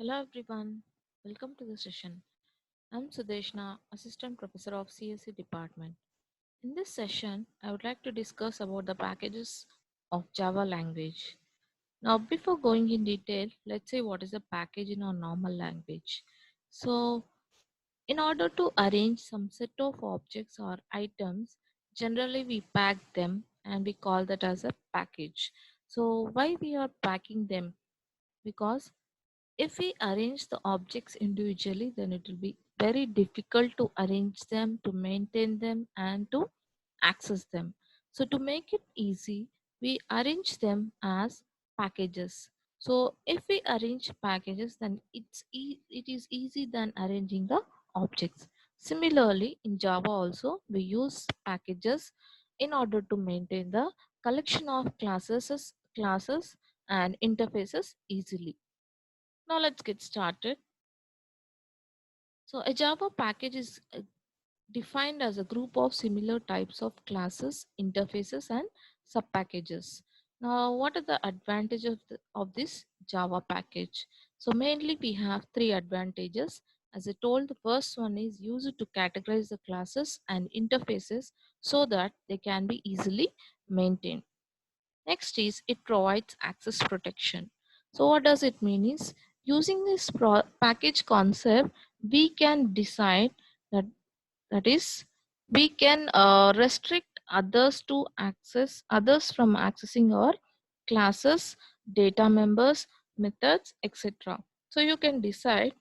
Hello everyone, welcome to the session. I'm Sudeshna, Assistant Professor of CSE Department. In this session, I would like to discuss about the packages of Java language. Now, before going in detail, let's say what is a package in our normal language. So, in order to arrange some set of objects or items, generally we pack them and we call that as a package. So, why we are packing them? Because if we arrange the objects individually, then it will be very difficult to arrange them, to maintain them, and to access them. So to make it easy, we arrange them as packages. So if we arrange packages, then it is easy than arranging the objects. Similarly, in Java also, we use packages in order to maintain the collection of classes and interfaces easily. Now let's get started. So a Java package is defined as a group of similar types of classes, interfaces, and subpackages. Now, what are the advantages of this Java package? So mainly we have three advantages. As I told, the first one is used to categorize the classes and interfaces so that they can be easily maintained. Next is it provides access protection. So what does it mean is using this package concept, we can decide that that is we can restrict others from accessing our classes, data members, methods, etc. So you can decide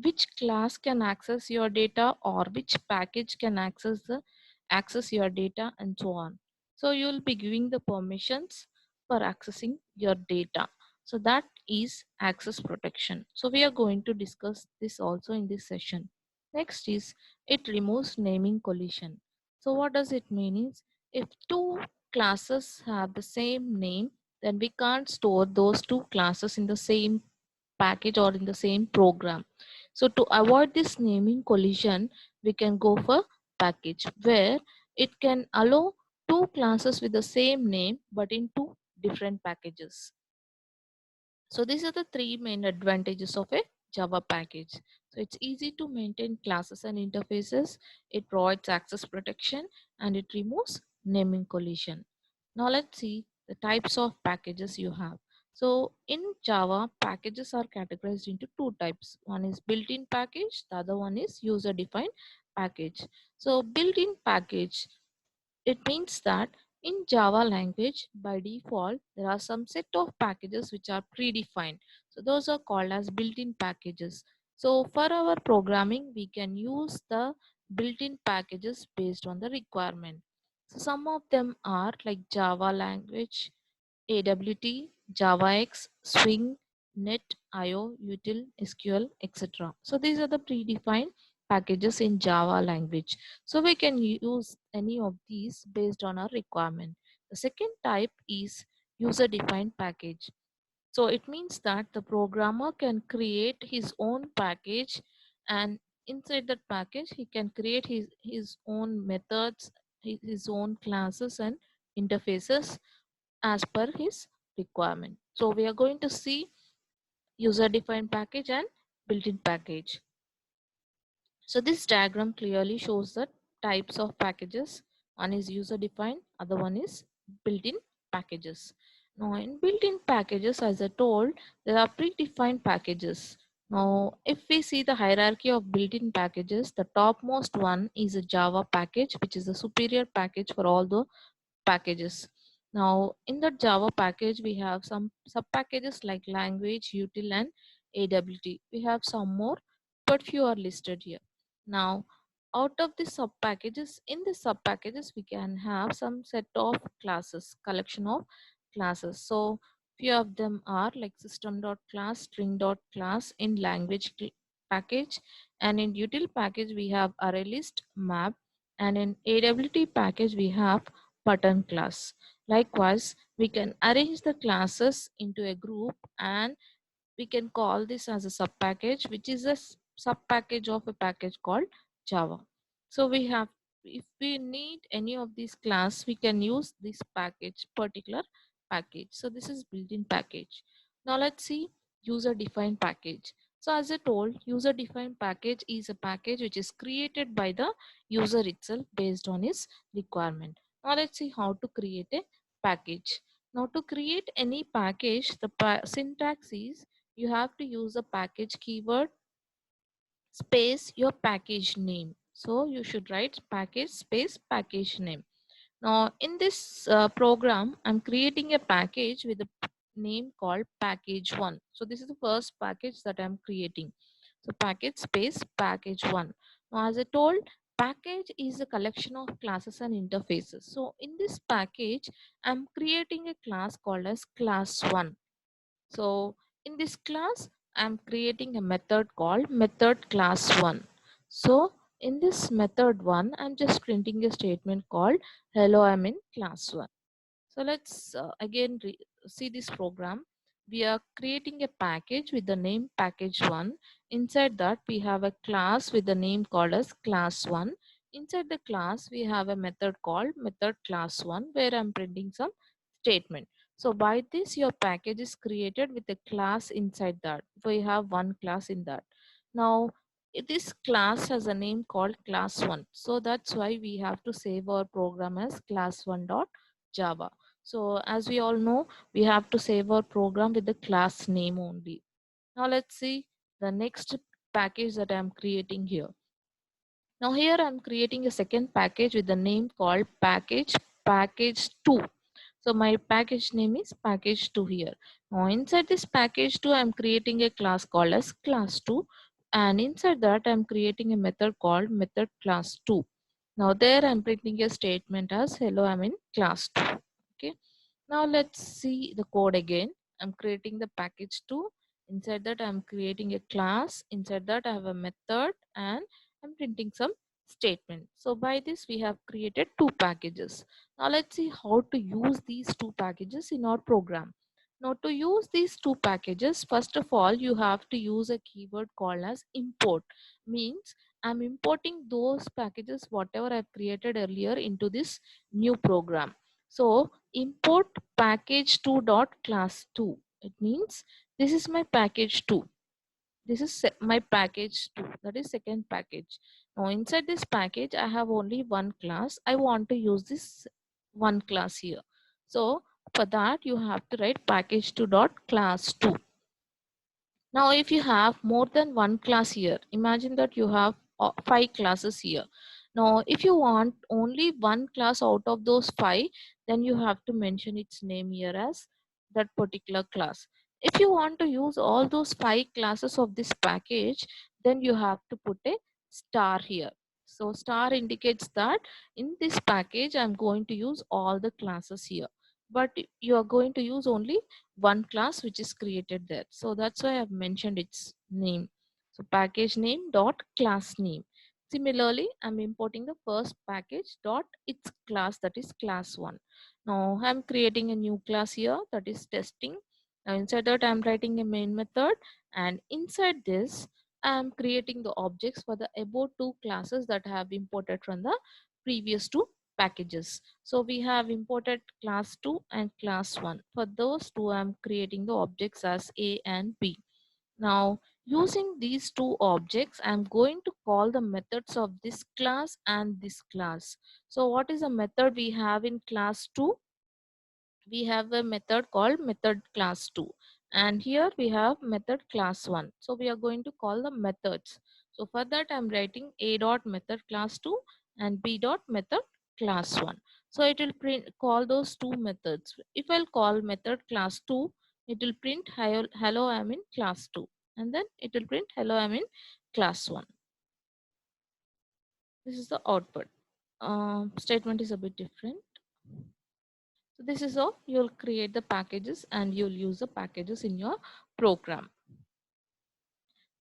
which class can access your data or which package can access your data and so on. So you will be giving the permissions for accessing your data. So that is access protection. So we are going to discuss this also in this session. Next is it removes naming collision. So what does it mean is if two classes have the same name, then we can't store those two classes in the same package or in the same program. So to avoid this naming collision, we can go for package where it can allow two classes with the same name but in two different packages. So these are the three main advantages of a Java package. So it's easy to maintain classes and interfaces. It provides access protection and it removes naming collision. Now let's see the types of packages you have. So in Java, packages are categorized into two types. One is built-in package, the other one is user-defined package. So built-in package, it means that in Java language, by default, there are some set of packages which are predefined. So those are called as built-in packages. So for our programming, we can use the built-in packages based on the requirement. So some of them are like Java language, AWT, JavaX, Swing, Net, IO, Util, SQL, etc. So these are the predefined packages in Java language. So we can use any of these based on our requirement. The second type is user defined package. So it means that the programmer can create his own package, and inside that package he can create his own methods, his own classes and interfaces as per his requirement. So we are going to see user defined package and built-in package. So this diagram clearly shows the types of packages. One is user defined, other one is built-in packages. Now in built-in packages, as I told, there are predefined packages. Now if we see the hierarchy of built-in packages, the topmost one is a Java package, which is the superior package for all the packages. Now in the Java package, we have some sub packages like language, util and AWT. We have some more, but few are listed here. Now out of the sub packages, in the sub packages, we can have some set of classes, collection of classes. So few of them are like system.class, string.class in language package, and in util package we have array list, map, and in AWT package we have button class. Likewise, we can arrange the classes into a group and we can call this as a sub package, which is a sub package of a package called Java. So we have, if we need any of these class, we can use this particular package. So this is built-in package. Now let's see user defined package. So as I told, user defined package is a package which is created by the user itself based on his requirement. Now let's see how to create a package. Now to create any package, the syntax is you have to use a package keyword space your package name. So you should write package space package name. Now in this program, I'm creating a package with a name called package 1. So this is the first package that I'm creating. So package space package 1. Now as I told, package is a collection of classes and interfaces. So in this package, I'm creating a class called as class 1. So in this class, I'm creating a method called method class 1. So in this method 1, I'm just printing a statement called hello, I'm in class 1. So let's again see this program. We are creating a package with the name package 1. Inside that we have a class with the name called as class 1. Inside the class we have a method called method class 1 where I'm printing some statement. So by this your package is created with a class inside that. We have one class in that. Now this class has a name called class 1. So that's why we have to save our program as class1.java. So as we all know, we have to save our program with the class name only. Now let's see the next package that I'm creating here. Now here I'm creating a second package with the name called package 2. So my package name is package 2 here. Now inside this package 2 I'm creating a class called as class 2, and inside that I'm creating a method called method class 2. Now there I'm printing a statement as hello, I'm in class 2. Okay. Now let's see the code again. I'm creating the package 2. Inside that I'm creating a class. Inside that I have a method and I'm printing some statement. So by this we have created two packages. Now let's see how to use these two packages in our program. Now to use these two packages, first of all you have to use a keyword called as import. Means I'm importing those packages whatever I've created earlier into this new program. So import package 2 dot class 2. It means this is my package 2. This is my package 2. That is second package. Now inside this package I have only one class. I want to use this one class here. So for that you have to write package 2 dot class 2. Now, if you have more than one class here, imagine that you have five classes here. Now, if you want only one class out of those five, then you have to mention its name here as that particular class. If you want to use all those five classes of this package, then you have to put a star here. So, star indicates that in this package, I'm going to use all the classes here. But you are going to use only one class which is created there. So that's why I've mentioned its name. So package name dot class name. Similarly, I'm importing the first package dot its class, that is class 1. Now I'm creating a new class here, that is testing. Now inside that I'm writing a main method, and inside this I'm creating the objects for the above two classes that I have imported from the previous two packages. So we have imported class 2 and class 1. For those two, I'm creating the objects as A and B. Now, using these two objects, I'm going to call the methods of this class and this class. So what is the method we have in class 2? We have a method called method class 2, and here we have method class 1. So we are going to call the methods. So for that I'm writing a dot method class 2 and b dot method class 1. So it will print call those two methods. If I'll call method class 2, it will print hello, I'm in class 2, and then it will print hello, I'm in class 1. This is the output. Statement is a bit different. So this is how you'll create the packages and you'll use the packages in your program.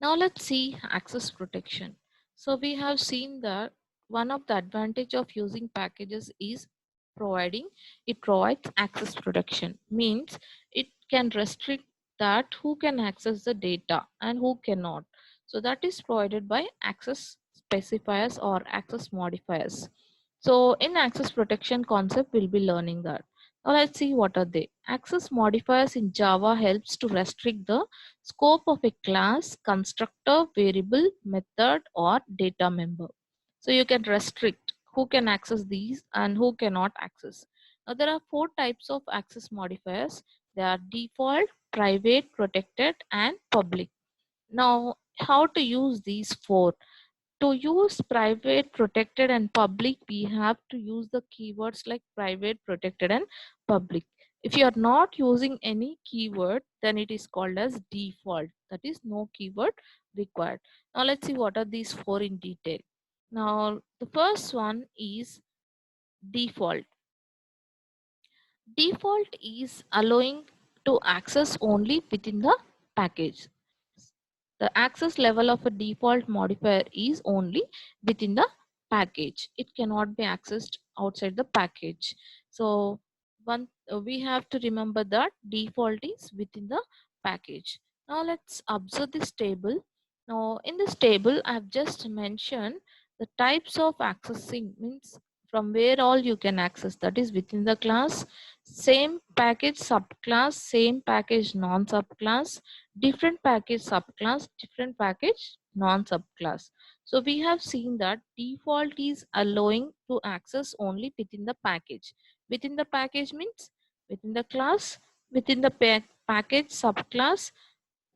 Now let's see access protection. So we have seen that one of the advantage of using packages is it provides access protection. Means it can restrict that who can access the data and who cannot. So that is provided by access specifiers or access modifiers. So in access protection concept we'll be learning that. Now let's see what are they. Access modifiers in Java helps to restrict the scope of a class, constructor, variable, method, or data member. So you can restrict who can access these and who cannot access. Now there are four types of access modifiers. They are default, private, protected, and public. Now how to use these four? To use private, protected, and public, we have to use the keywords like private, protected, and public. If you are not using any keyword, then it is called as default. That is no keyword required. Now let's see what are these four in detail. Now the first one is default. Default is allowing to access only within the package. The access level of a default modifier is only within the package. It cannot be accessed outside the package. So we have to remember that default is within the package. Now let's observe this table. Now in this table I have just mentioned the types of accessing, means from where all you can access, that is within the class, same package subclass, same package non subclass, different package subclass, different package non subclass. So we have seen that default is allowing to access only within the package. Within the package means within the class, within the package subclass,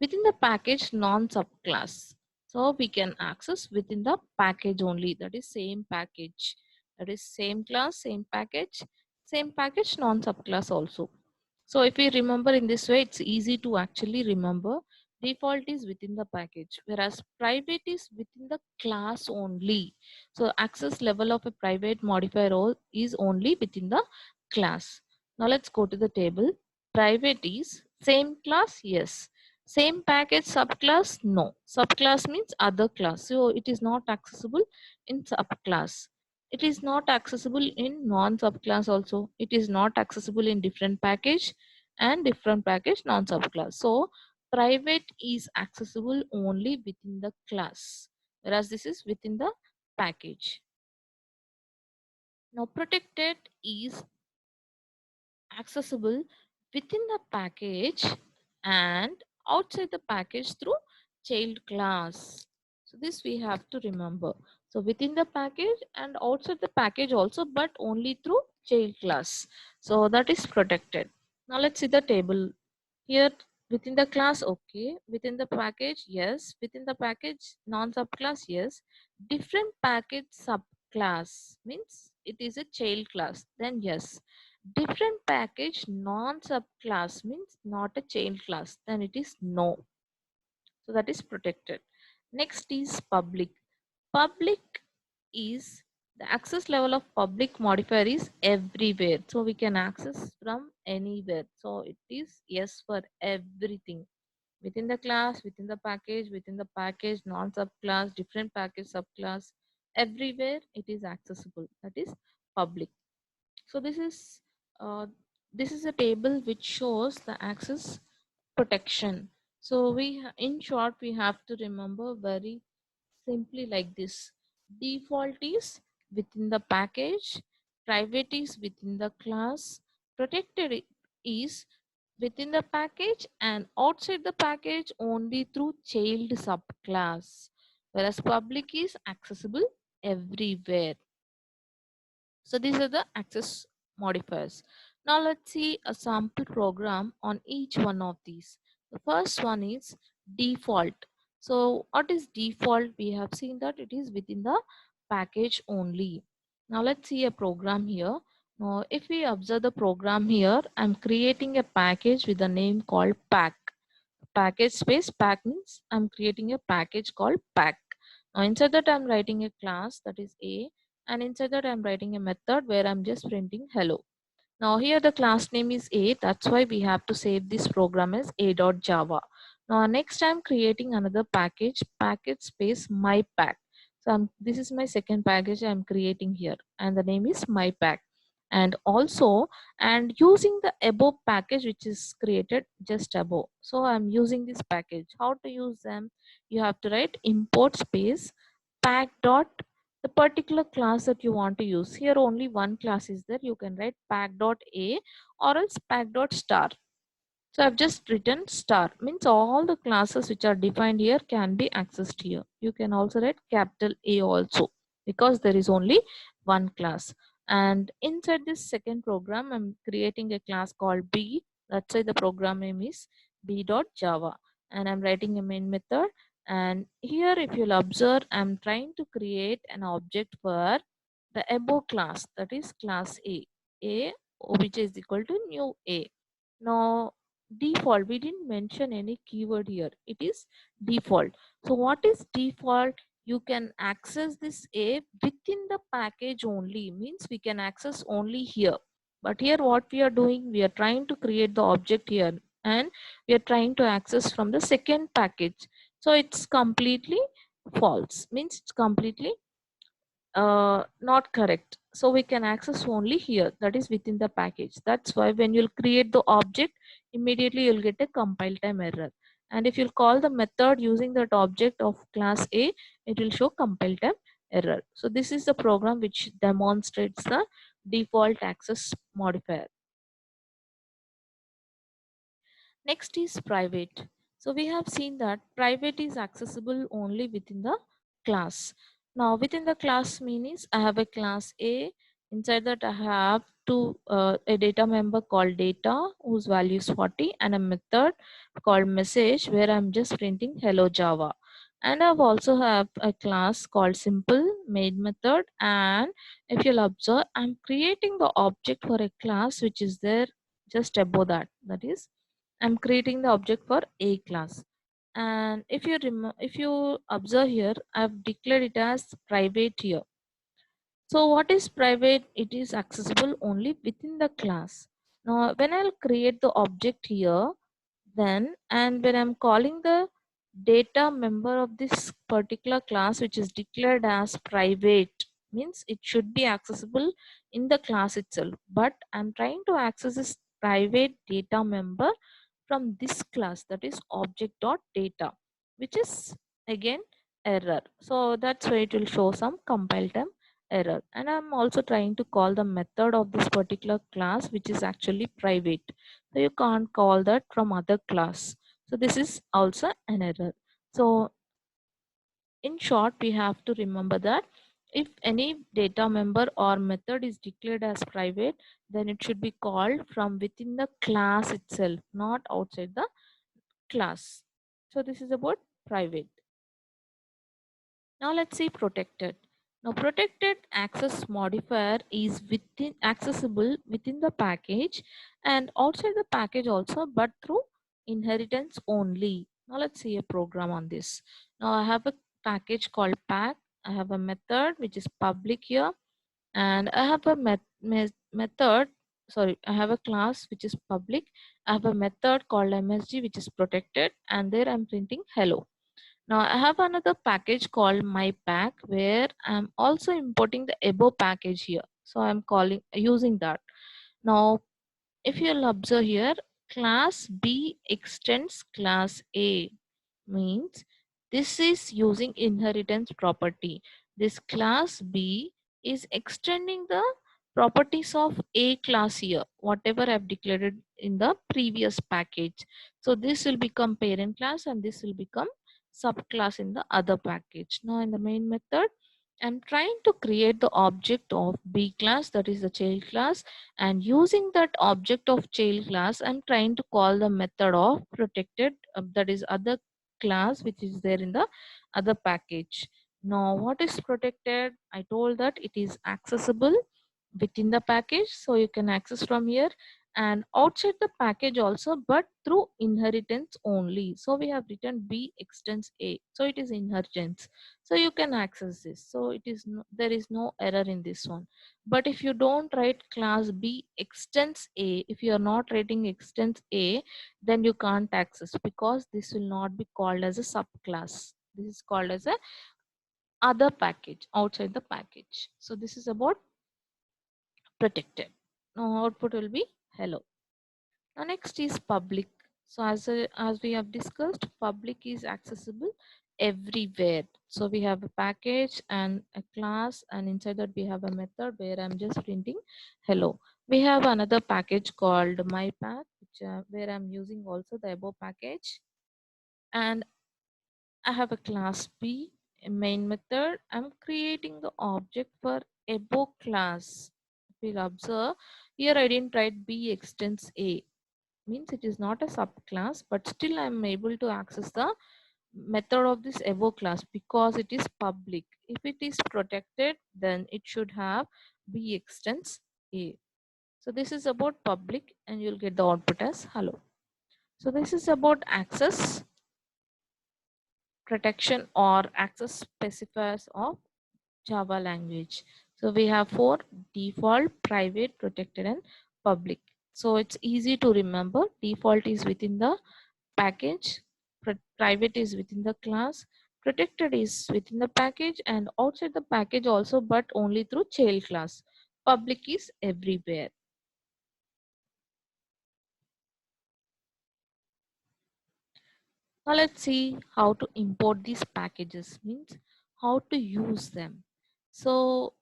within the package non subclass. So we can access within the package only, that is same package, that is same class, same package non subclass also. So if we remember in this way, it's easy to actually remember. Default is within the package, whereas private is within the class only. So access level of a private modifier is only within the class. Now let's go to the table. Private is same class, yes. Same package subclass, no. Subclass means other class. So it is not accessible in subclass. It is not accessible in non-subclass also. It is not accessible in different package and different package non-subclass. So private is accessible only within the class, whereas this is within the package. Now protected is accessible within the package and outside the package through child class. So this we have to remember. So within the package and outside the package also, but only through child class. So that is protected. Now let's see the table. Here within the class, okay. Within the package, yes. Within the package, non-subclass, yes. Different package subclass means it is a child class. Then yes. Different package non-subclass means not a child class. Then it is no. So that is protected. Next is public. Public is the access level of public modifier is everywhere. So we can access from anywhere. So it is yes for everything. Within the class, within the package, non-subclass, different package subclass, everywhere it is accessible. That is public. So uh, this is a table which shows the access protection. So in short, we have to remember very simply like this. Default is within the package, private is within the class, protected is within the package and outside the package only through child subclass, whereas public is accessible everywhere. So these are the access modifiers. Now let's see a sample program on each one of these. The first one is default. So what is default? We have seen that it is within the package only. Now let's see a program here. Now if we observe the program here, I'm creating a package with a name called pack. Package space pack means I'm creating a package called pack. Now inside that I'm writing a class, that is A, and inside that I'm writing a method where I'm just printing hello. Now here the class name is A, that's why we have to save this program as a.java. Now next I'm creating another package, package space my pack. So this is my second package I'm creating here and the name is my pack. And also and using the above package which is created just above. So I'm using this package. How to use them? You have to write import space pack dot the particular class that you want to use. Here only one class is there. You can write pack.a or else pack.star. So I've just written star, means all the classes which are defined here can be accessed here. You can also write capital A also, because there is only one class. And inside this second program, I'm creating a class called B. Let's say the program name is b.java, and I'm writing a main method. And here if you'll observe, I'm trying to create an object for the above class, that is class A which is equal to new A. Now default, we didn't mention any keyword here, it is default. So what is default? You can access this A within the package only, means we can access only here. But here what we are doing, we are trying to create the object here, and we are trying to access from the second package. So it's completely false, means it's completely not correct. So we can access only here, that is within the package. That's why when you'll create the object, immediately you'll get a compile time error. And if you'll call the method using that object of class A, it will show compile time error. So this is the program which demonstrates the default access modifier. Next is private. So we have seen that private is accessible only within the class. Now within the class means I have a class A. Inside that I have a data member called data whose value is 40, and a method called message where I'm just printing hello Java. And I've also have a class called simple main method, and if you'll observe, I'm creating the object for a class which is there just above that. That is, I'm creating the object for A class. And if you observe here, I've declared it as private here. So what is private? It is accessible only within the class. Now when I'll create the object here, then and when I'm calling the data member of this particular class which is declared as private, means it should be accessible in the class itself, but I'm trying to access this private data member from this class, that is object dot data, which is again error. So that's why it will show some compile time error. And I'm also trying to call the method of this particular class which is actually private, so you can't call that from other class. So this is also an error. So in short, we have to remember that if any data member or method is declared as private, then it should be called from within the class itself, not outside the class. So this is about private. Now let's see protected. Now protected access modifier is within accessible within the package and outside the package also, but through inheritance only. Now let's see a program on this. Now I have a package called pack. I have a method which is public here, and I have a method. Sorry, I have a class which is public. I have a method called MSG which is protected, and there I'm printing hello. Now I have another package called my pack where I'm also importing the above package here. So I'm calling using that. Now if you'll observe here, class B extends class A, means this is using inheritance property. This class B is extending the properties of A class here, whatever I've declared in the previous package. So this will become parent class and this will become subclass in the other package. Now in the main method, I'm trying to create the object of B class, that is the child class, and using that object of child class, I'm trying to call the method of protected, that is other class which is there in the other package. Now what is protected? I told that it is accessible within the package, so you can access from here and outside the package also, but through inheritance only. So we have written B extends A, so it is inheritance, so you can access this. So it is no, there is no error in this one. But if you don't write class B extends A, if you are not writing extends A, then you can't access, because this will not be called as a subclass. This is called as a other package outside the package. So this is about protected. Now output will be hello. Now next is public. So as we have discussed, public is accessible everywhere. So we have a package and a class, and inside that we have a method where I'm just printing hello. We have another package called mypack, where I'm using also the above package, and I have a class B, a main method. I'm creating the object for above class. If you'll observe, here I didn't write B extends A. Means it is not a subclass, but still I'm able to access the method of this above class because it is public. If it is protected, then it should have B extends A. So this is about public, and you'll get the output as hello. So this is about access protection or access specifiers of Java language. So we have four: default, private, protected, and public. So it's easy to remember. Default is within the package, private is within the class, protected is within the package, and outside the package also, but only through child class. Public is everywhere. Now let's see how to import these packages, means how to use them. So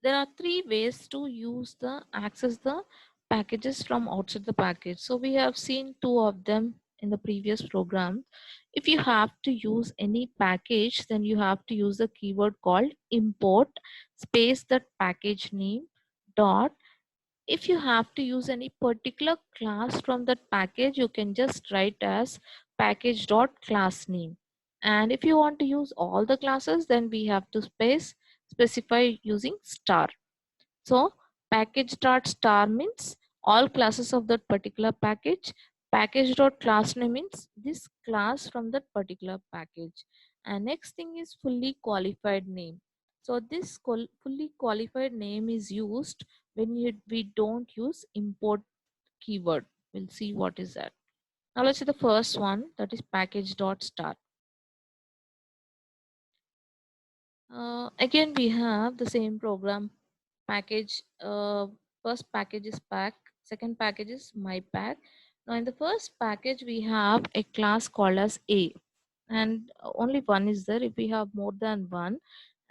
there are three ways to use the access the packages from outside the package. So we have seen two of them in the previous program. If you have to use any package, then you have to use the keyword called import space that package name dot. If you have to use any particular class from that package, you can just write as package dot class name. And if you want to use all the classes, then we have to specify using star. So package dot star means all classes of that particular package. Package dot class name means this class from that particular package. And next thing is fully qualified name. So this fully qualified name is used when we don't use import keyword. We'll see what is that. Now let's see the first one, that is package dot star. Again we have the same program package. First package is pack, second package is my pack. Now in the first package we have a class called as A, and only one is there. If we have more than one,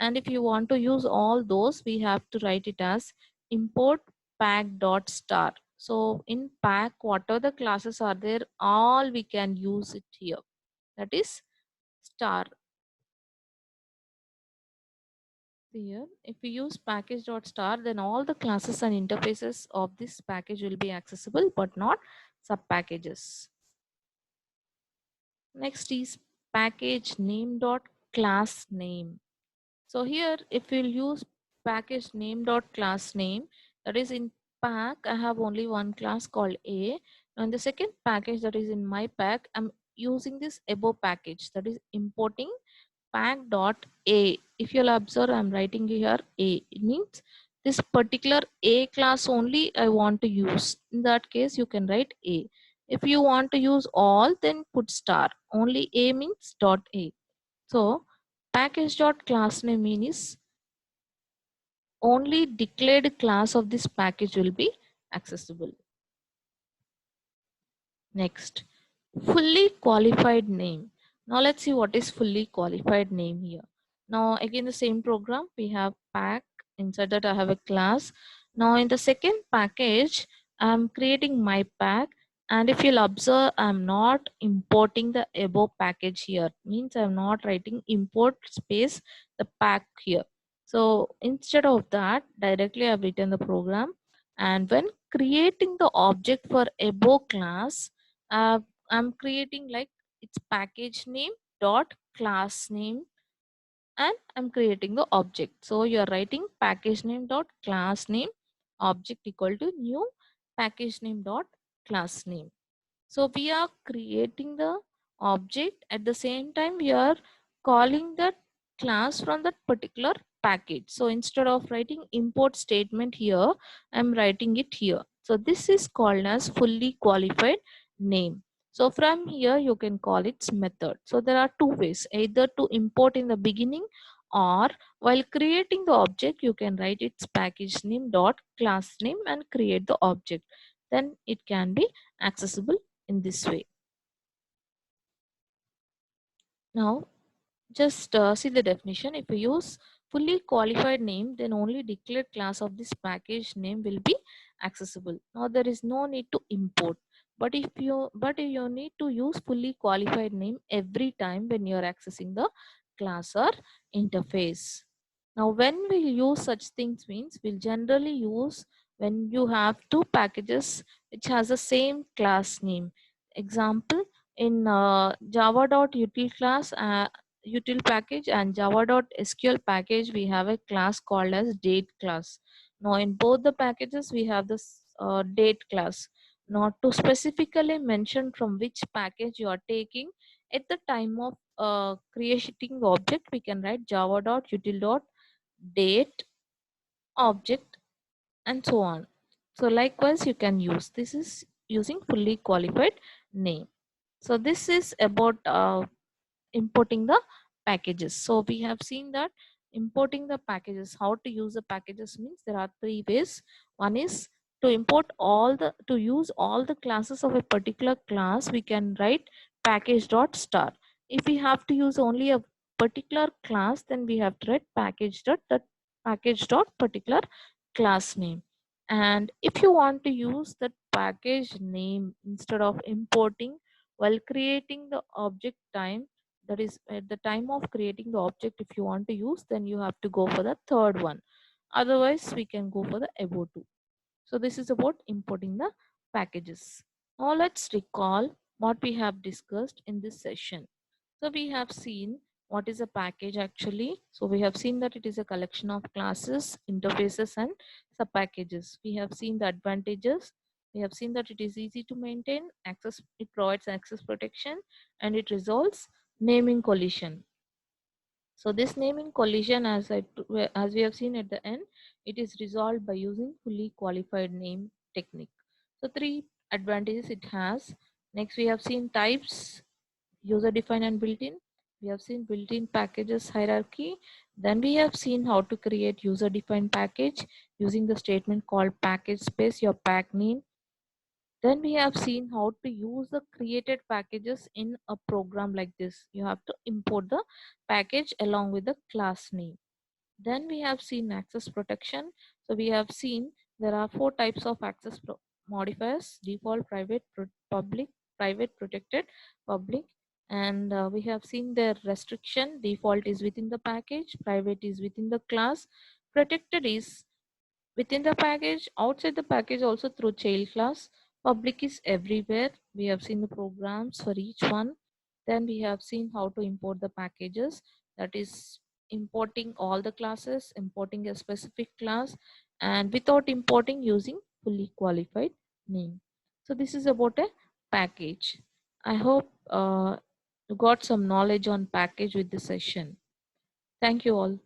and if you want to use all those, we have to write it as import pack dot star. So in pack, whatever the classes are there, all we can use it here, that is star. Here, if we use package.star, then all the classes and interfaces of this package will be accessible, but not sub packages. Next is package name dot class name. So here, if we'll use package name dot class name, that is in pack, I have only one class called A. And the second package that is in my pack, I'm using this above package, that is importing pack dot a. If you'll observe, I'm writing here A. It means this particular A class only I want to use. In that case, you can write A. If you want to use all, then put star. Only A means dot A. So package dot class name means only declared class of this package will be accessible. Next, fully qualified name. Now let's see what is fully qualified name here. Now again the same program, we have pack, inside that I have a class. Now in the second package, I'm creating my pack, and if you'll observe, I'm not importing the above package here. Means I'm not writing import space the pack here. So instead of that, directly I've written the program, and when creating the object for above class, uh, I'm creating like its package name dot class name, and I'm creating the object. So you're writing package name dot class name object equal to new package name dot class name. So we are creating the object, at the same time we are calling that class from that particular package. So instead of writing import statement here, I'm writing it here. So this is called as fully qualified name. So from here you can call its method. So there are two ways, either to import in the beginning, or while creating the object you can write its package name dot class name and create the object. Then it can be accessible in this way. Now Just see the definition. If you use fully qualified name, then only declared class of this package name will be accessible. Now there is no need to import. But if you need to use fully qualified name every time when you are accessing the class or interface. Now when we use such things means we'll generally use when you have two packages which has the same class name. Example, in java.util class, util package and java.sql package, we have a class called as date class. Now in both the packages we have this date class. Not to specifically mention from which package you are taking, at the time of creating the object we can write java.util.date object and so on. So likewise you can use this is using fully qualified name. So this is about importing the packages. So we have seen that importing the packages, how to use the packages means there are three ways. One is to import to use all the classes of a particular class, we can write package dot star. If we have to use only a particular class, then we have to write package dot particular class name. And if you want to use that package name instead of importing while creating the object time, that is at the time of creating the object, if you want to use, then you have to go for the third one. Otherwise we can go for the above two. So this is about importing the packages. Now let's recall what we have discussed in this session. So we have seen what is a package actually. So we have seen that it is a collection of classes, interfaces and subpackages. We have seen the advantages. We have seen that it is easy to maintain, access, it provides access protection, and it resolves naming collision. So this naming collision, as we have seen at the end, it is resolved by using fully qualified name technique. So three advantages it has. Next we have seen types, user defined and built-in. We have seen built-in packages hierarchy. Then we have seen how to create user defined package using the statement called package space your pack name. Then we have seen how to use the created packages in a program like this. You have to import the package along with the class name. Then we have seen access protection. So we have seen there are four types of modifiers: default, private, public, private, protected, public. And we have seen their restriction. Default is within the package, private is within the class, protected is within the package, outside the package also through child class. Public is everywhere. We have seen the programs for each one. Then we have seen how to import the packages, that is importing all the classes, importing a specific class, and without importing using fully qualified name. So this is about a package. I hope you got some knowledge on package with this session. Thank you all.